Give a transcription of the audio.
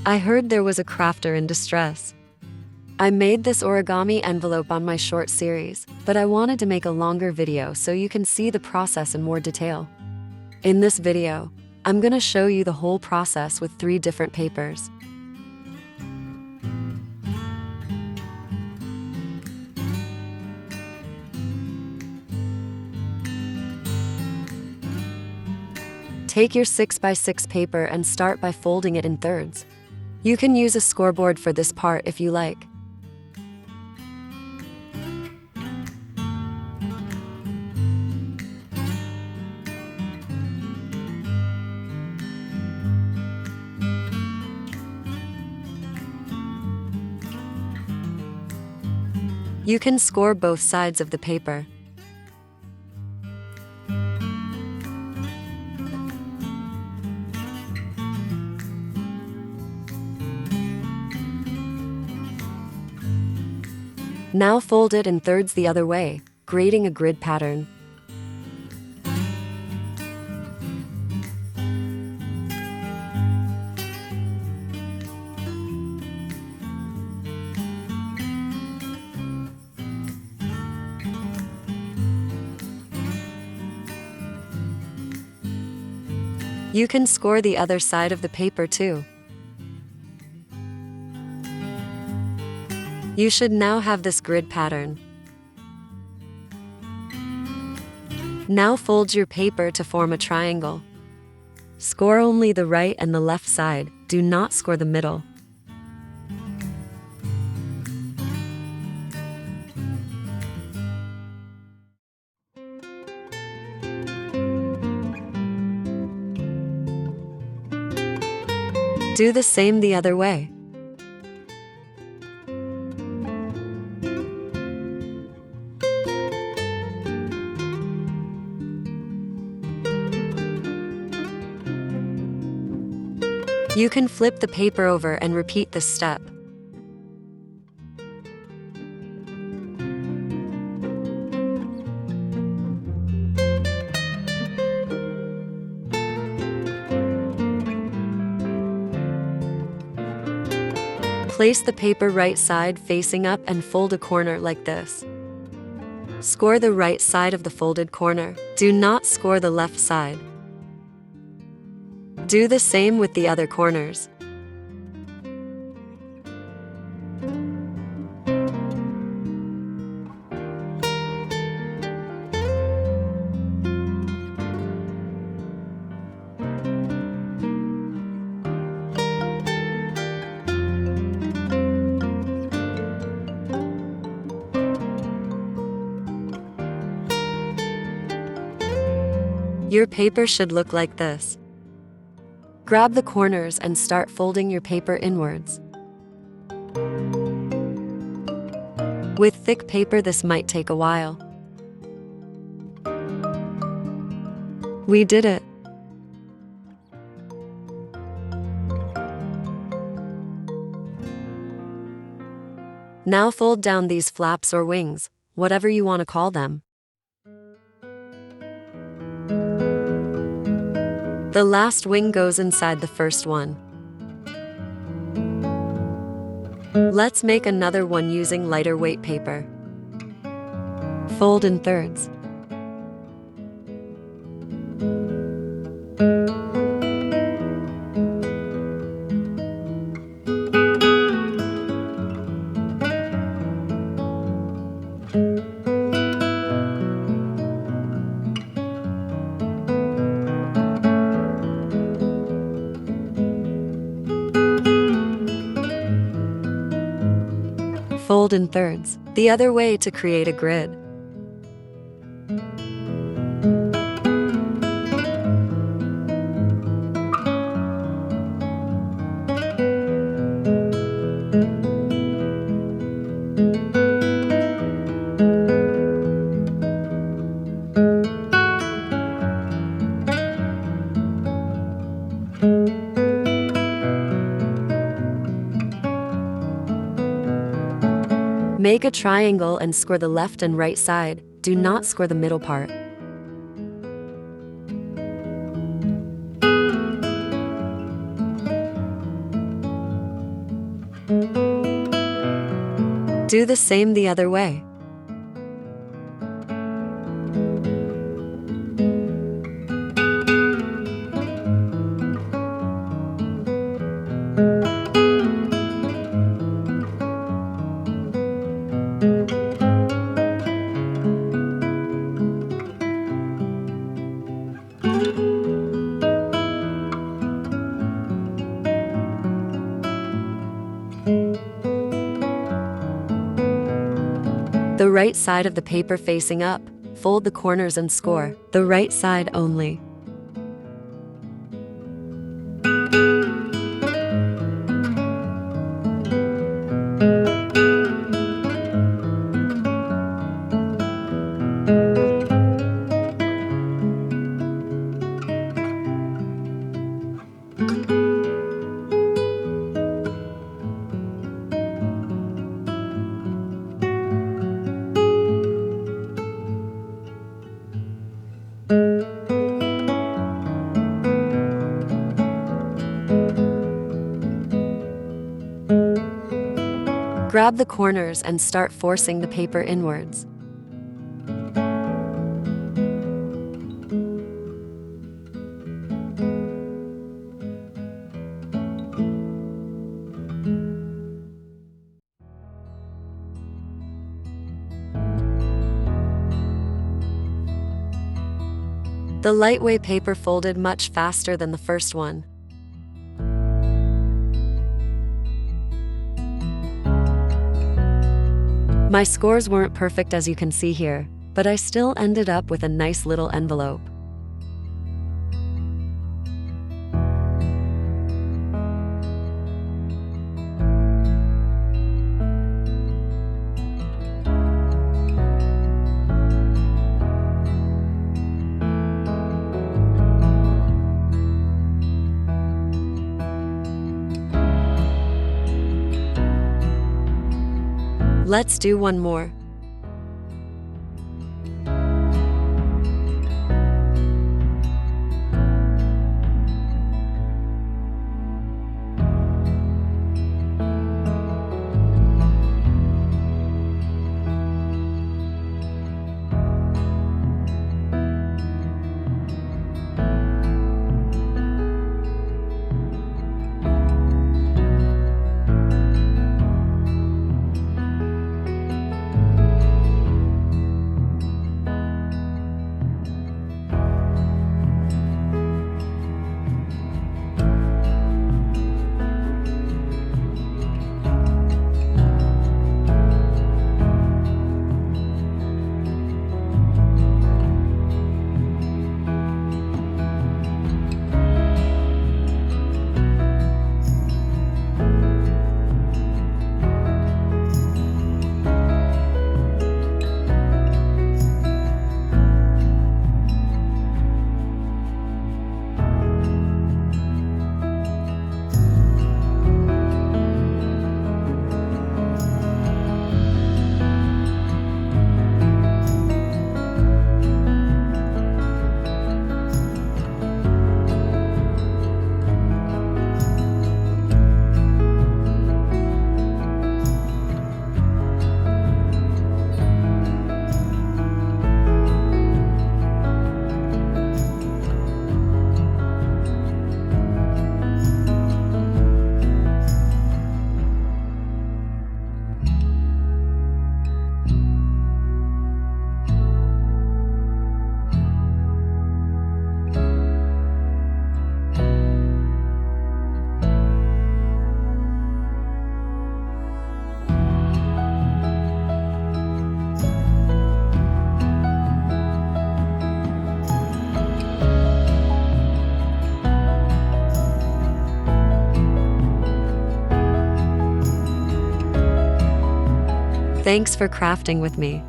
I heard there was a crafter in distress. I made this origami envelope on my short series, but I wanted to make a longer video so you can see the process in more detail. In this video, I'm gonna show you the whole process with 3 different papers. Take your 6x6 paper and start by folding it in thirds. You can use a scoreboard for this part if you like. You can score both sides of the paper. Now fold it in thirds the other way, creating a grid pattern. You can score the other side of the paper too. You should now have this grid pattern. Now fold your paper to form a triangle. Score only the right and the left side, do not score the middle. Do the same the other way. You can flip the paper over and repeat this step. Place the paper right side facing up and fold a corner like this. Score the right side of the folded corner. Do not score the left side. Do the same with the other corners. Your paper should look like this. Grab the corners and start folding your paper inwards. With thick paper, this might take a while. We did it! Now fold down these flaps or wings, whatever you want to call them. The last wing goes inside the first one. Let's make another one using lighter weight paper. Fold in thirds. Fold in thirds, the other way to create a grid. Make a triangle and score the left and right side. Do not score the middle part. Do the same the other way. The right side of the paper facing up, fold the corners and score the right side only. Grab the corners and start forcing the paper inwards. The lightweight paper folded much faster than the first one. My scores weren't perfect as you can see here, but I still ended up with a nice little envelope. Let's do one more. Thanks for crafting with me.